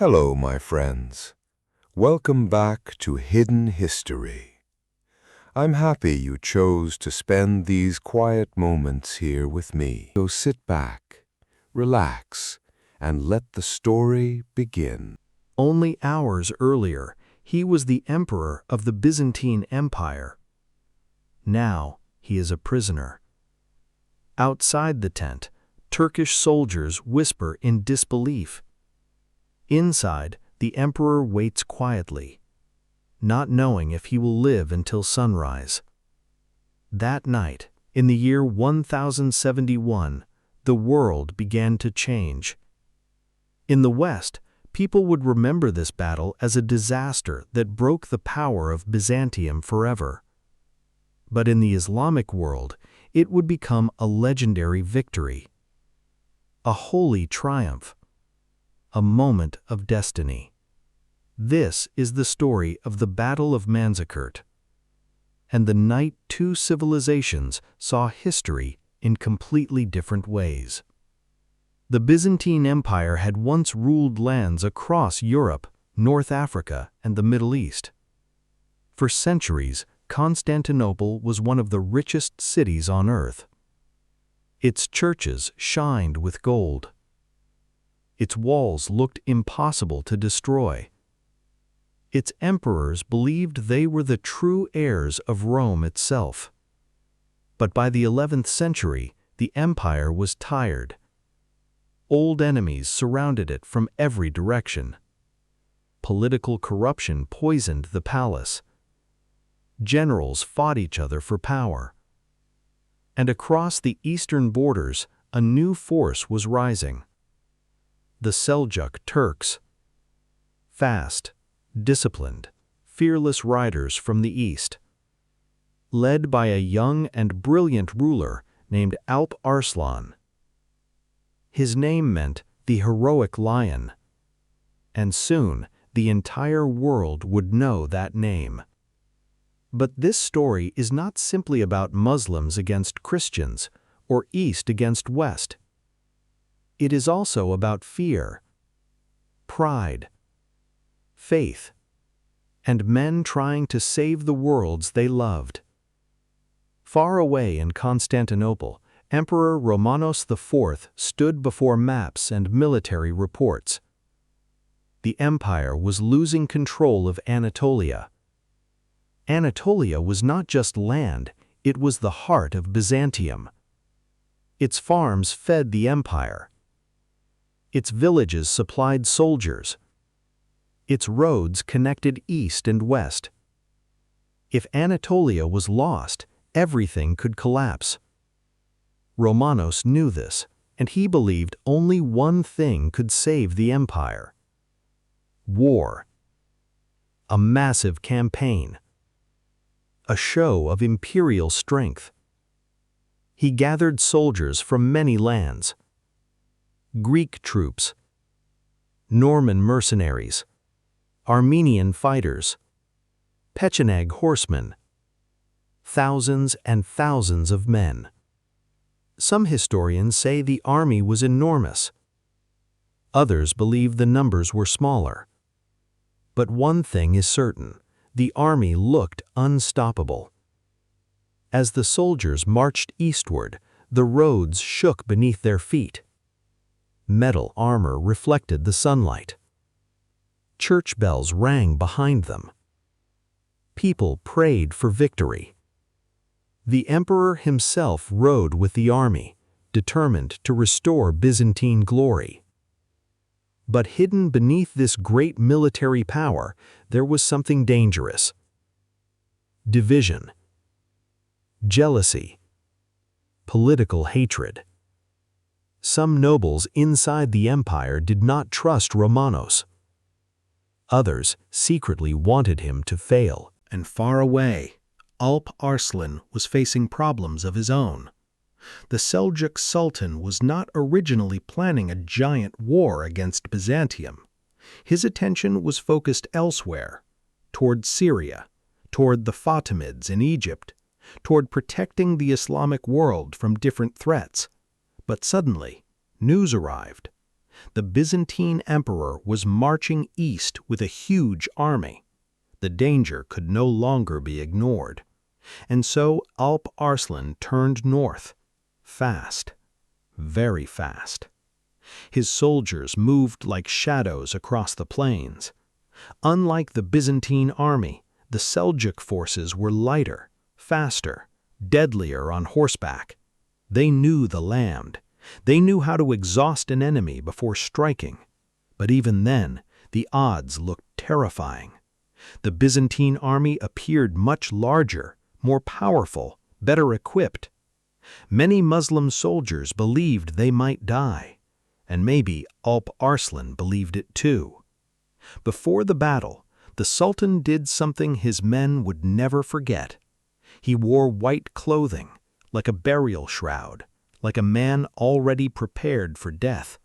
Hello, my friends. Welcome back to Hidden History. I'm happy you chose to spend these quiet moments here with me. So sit back, relax, and let the story begin. Only hours earlier, he was the emperor of the Byzantine Empire. Now, he is a prisoner. Outside the tent, Turkish soldiers whisper in disbelief. Inside, the emperor waits quietly, not knowing if he will live until sunrise. That night, in the year 1071, the world began to change. In the West, people would remember this battle as a disaster that broke the power of Byzantium forever. But in the Islamic world, it would become a legendary victory, a holy triumph, a moment of destiny. This is the story of the Battle of Manzikert, and the night two civilizations saw history in completely different ways. The Byzantine Empire had once ruled lands across Europe, North Africa, and the Middle East. For centuries, Constantinople was one of the richest cities on earth. Its churches shined with gold. Its walls looked impossible to destroy. Its emperors believed they were the true heirs of Rome itself. But by the 11th century, the empire was tired. Old enemies surrounded it from every direction. Political corruption poisoned the palace. Generals fought each other for power. And across the eastern borders, a new force was rising. The Seljuk Turks. Fast, disciplined, fearless riders from the east. Led by a young and brilliant ruler named Alp Arslan. His name meant the heroic lion. And soon, the entire world would know that name. But this story is not simply about Muslims against Christians or East against West. It is also about fear, pride, faith, and men trying to save the worlds they loved. Far away in Constantinople, Emperor Romanos IV stood before maps and military reports. The empire was losing control of Anatolia. Anatolia was not just land, it was the heart of Byzantium. Its farms fed the empire. Its villages supplied soldiers. Its roads connected east and west. If Anatolia was lost, everything could collapse. Romanos knew this, and he believed only one thing could save the empire: war. A massive campaign. A show of imperial strength. He gathered soldiers from many lands. Greek troops, Norman mercenaries, Armenian fighters, Pecheneg horsemen. Thousands and thousands of men. Some historians say the army was enormous. Others believe the numbers were smaller. But one thing is certain: the army looked unstoppable. As the soldiers marched eastward, the roads shook beneath their feet. Metal armor reflected the sunlight. Church bells rang behind them. People prayed for victory. The emperor himself rode with the army, determined to restore Byzantine glory. But hidden beneath this great military power, there was something dangerous. Division, jealousy, political hatred. Some nobles inside the empire did not trust Romanos. Others secretly wanted him to fail. And far away, Alp Arslan was facing problems of his own. The Seljuk Sultan was not originally planning a giant war against Byzantium. His attention was focused elsewhere, toward Syria, toward the Fatimids in Egypt, toward protecting the Islamic world from different threats. But suddenly, news arrived. The Byzantine emperor was marching east with a huge army. The danger could no longer be ignored. And so Alp Arslan turned north, fast, very fast. His soldiers moved like shadows across the plains. Unlike the Byzantine army, the Seljuk forces were lighter, faster, deadlier on horseback. They knew the land. They knew how to exhaust an enemy before striking. But even then, the odds looked terrifying. The Byzantine army appeared much larger, more powerful, better equipped. Many Muslim soldiers believed they might die, and maybe Alp Arslan believed it too. Before the battle, the Sultan did something his men would never forget. He wore white clothing, like a burial shroud, like a man already prepared for death.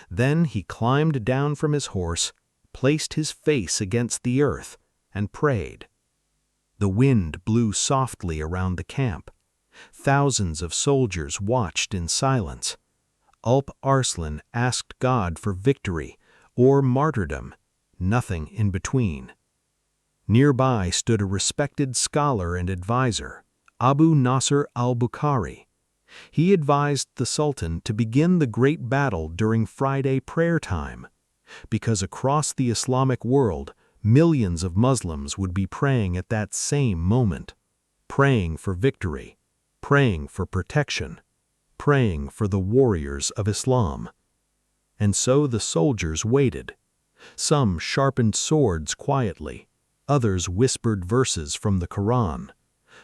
Then he climbed down from his horse, placed his face against the earth, and prayed. The wind blew softly around the camp. Thousands of soldiers watched in silence. Alp Arslan asked God for victory or martyrdom, nothing in between. Nearby stood a respected scholar and advisor, Abu Nasr al-Bukhari. He advised the Sultan to begin the great battle during Friday prayer time, because across the Islamic world, millions of Muslims would be praying at that same moment, praying for victory, praying for protection, praying for the warriors of Islam. And so the soldiers waited. Some sharpened swords quietly, others whispered verses from the Quran.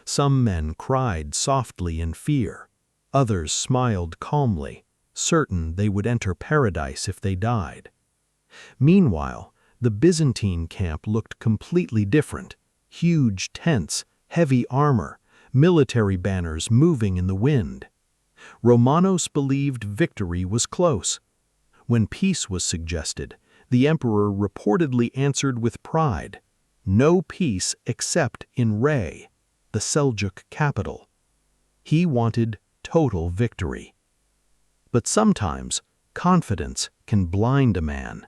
Some men cried softly in fear, others smiled calmly, certain they would enter paradise if they died. Meanwhile, the Byzantine camp looked completely different. Huge tents, heavy armor, military banners moving in the wind. Romanos believed victory was close. When peace was suggested, the emperor reportedly answered with pride, "No peace except in Ray," the Seljuk capital. He wanted total victory. But sometimes confidence can blind a man,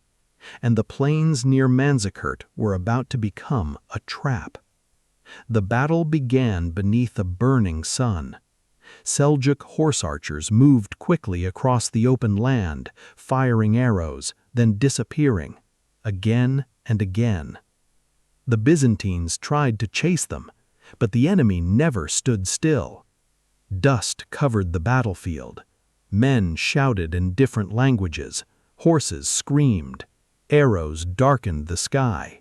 and the plains near Manzikert were about to become a trap. The battle began beneath a burning sun. Seljuk horse archers moved quickly across the open land, firing arrows, then disappearing, again and again. The Byzantines tried to chase them, but the enemy never stood still. Dust covered the battlefield. Men shouted in different languages. Horses screamed. Arrows darkened the sky.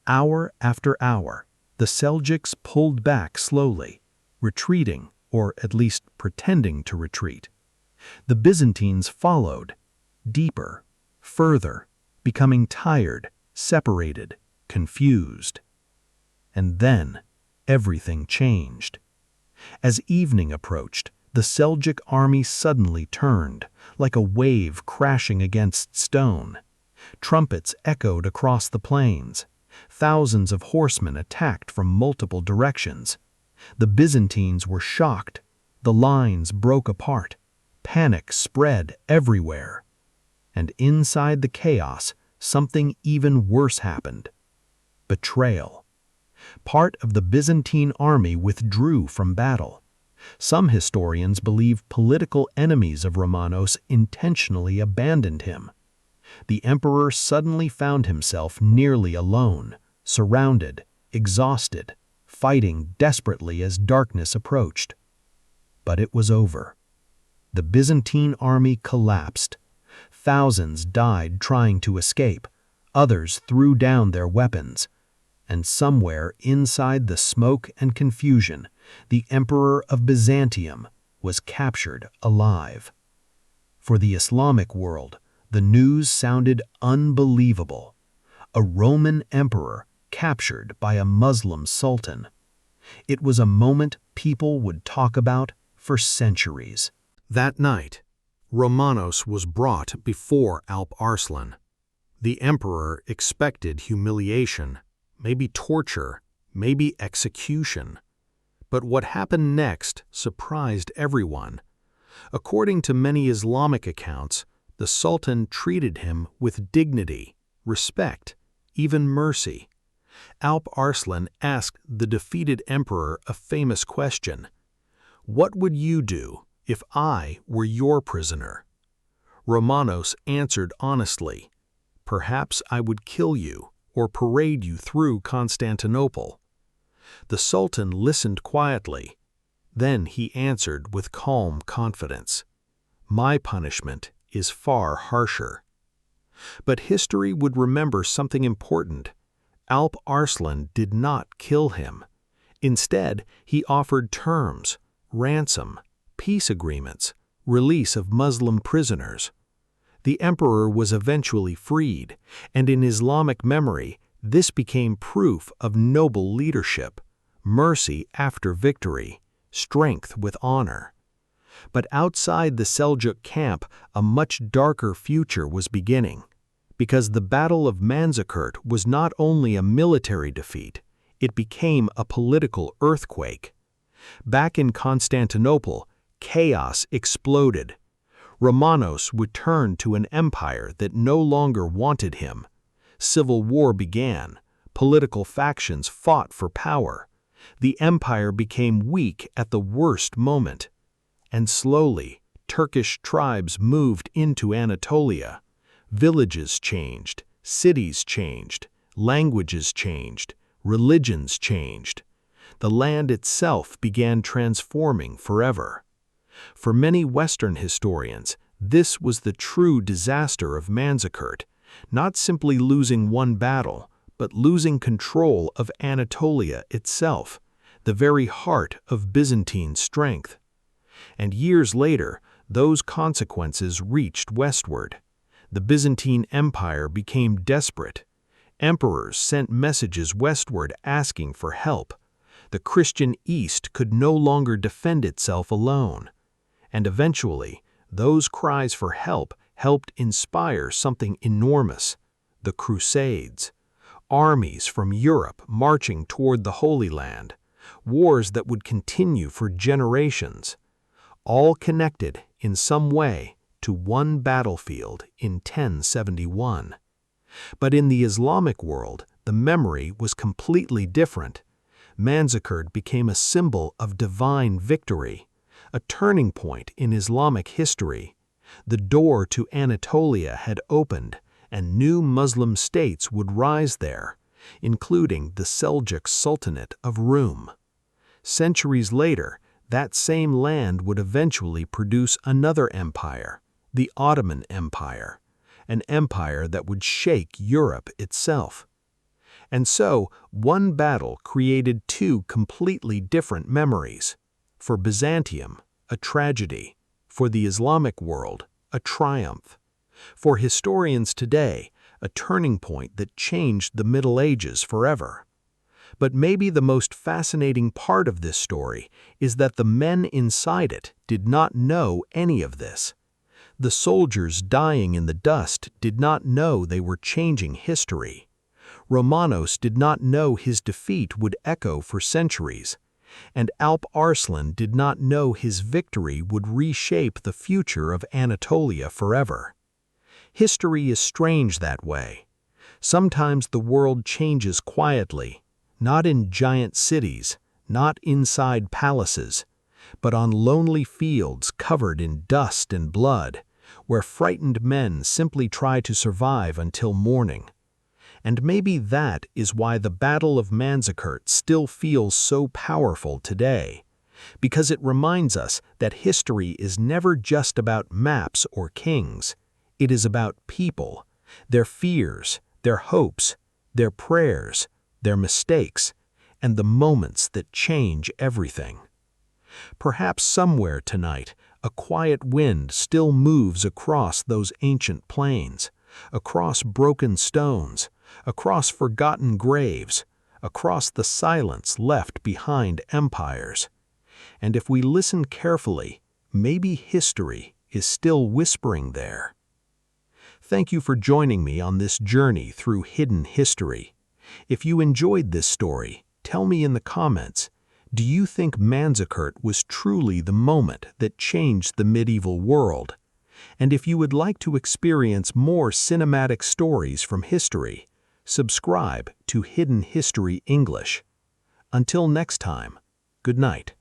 Hour after hour, the Seljuks pulled back slowly, retreating, or at least pretending to retreat. The Byzantines followed, deeper, further, becoming tired, separated, confused. And then, everything changed. As evening approached, the Seljuk army suddenly turned, like a wave crashing against stone. Trumpets echoed across the plains. Thousands of horsemen attacked from multiple directions. The Byzantines were shocked. The lines broke apart. Panic spread everywhere. And inside the chaos, something even worse happened. Betrayal. Part of the Byzantine army withdrew from battle. Some historians believe political enemies of Romanos intentionally abandoned him. The emperor suddenly found himself nearly alone, surrounded, exhausted, fighting desperately as darkness approached. But it was over. The Byzantine army collapsed. Thousands died trying to escape. Others threw down their weapons. And somewhere inside the smoke and confusion, the emperor of Byzantium was captured alive. For the Islamic world, the news sounded unbelievable. A Roman emperor captured by a Muslim sultan. It was a moment people would talk about for centuries. That night, Romanos was brought before Alp Arslan. The emperor expected humiliation, maybe torture, maybe execution. But what happened next surprised everyone. According to many Islamic accounts, The Sultan treated him with dignity, respect, even mercy. Alp Arslan asked the defeated emperor a famous question: "What would you do if I were your prisoner?" Romanos answered honestly, "Perhaps I would kill you or parade you through Constantinople." The Sultan listened quietly. Then he answered with calm confidence, "My punishment is far harsher." But history would remember something important. Alp Arslan did not kill him. Instead, he offered terms, ransom, peace agreements, release of Muslim prisoners. The emperor was eventually freed, and in Islamic memory, this became proof of noble leadership, mercy after victory, strength with honor. But outside the Seljuk camp, a much darker future was beginning, because the Battle of Manzikert was not only a military defeat, it became a political earthquake. Back in Constantinople, chaos exploded. Romanos returned to an empire that no longer wanted him. Civil war began. Political factions fought for power. The empire became weak at the worst moment. And slowly, Turkish tribes moved into Anatolia. Villages changed, cities changed, languages changed, religions changed. The land itself began transforming forever. For many Western historians, this was the true disaster of Manzikert, not simply losing one battle, but losing control of Anatolia itself, the very heart of Byzantine strength. And years later, those consequences reached westward. The Byzantine Empire became desperate. Emperors sent messages westward asking for help. The Christian East could no longer defend itself alone. And eventually, those cries for help helped inspire something enormous: the Crusades. Armies from Europe marching toward the Holy Land, wars that would continue for generations, all connected in some way to one battlefield in 1071. But in the Islamic world, the memory was completely different. Manzikert became a symbol of divine victory, a turning point in Islamic history. The door to Anatolia had opened, and new Muslim states would rise there, including the Seljuk Sultanate of Rum. Centuries later, that same land would eventually produce another empire, the Ottoman Empire, an empire that would shake Europe itself. And so, one battle created two completely different memories. For Byzantium, a tragedy. For the Islamic world, a triumph. For historians today, a turning point that changed the Middle Ages forever. But maybe the most fascinating part of this story is that the men inside it did not know any of this. The soldiers dying in the dust did not know they were changing history. Romanos did not know his defeat would echo for centuries, and Alp Arslan did not know his victory would reshape the future of Anatolia forever. History is strange that way. Sometimes the world changes quietly, not in giant cities, not inside palaces, but on lonely fields covered in dust and blood, where frightened men simply try to survive until morning. And maybe that is why the Battle of Manzikert still feels so powerful today, because it reminds us that history is never just about maps or kings. It is about people, their fears, their hopes, their prayers, their mistakes, and the moments that change everything. Perhaps somewhere tonight, a quiet wind still moves across those ancient plains, across broken stones, across forgotten graves, across the silence left behind empires. And if we listen carefully, maybe history is still whispering there. Thank you for joining me on this journey through hidden history. If you enjoyed this story, tell me in the comments, do you think Manzikert was truly the moment that changed the medieval world? And if you would like to experience more cinematic stories from history, subscribe to Hidden History English. Until next time, good night.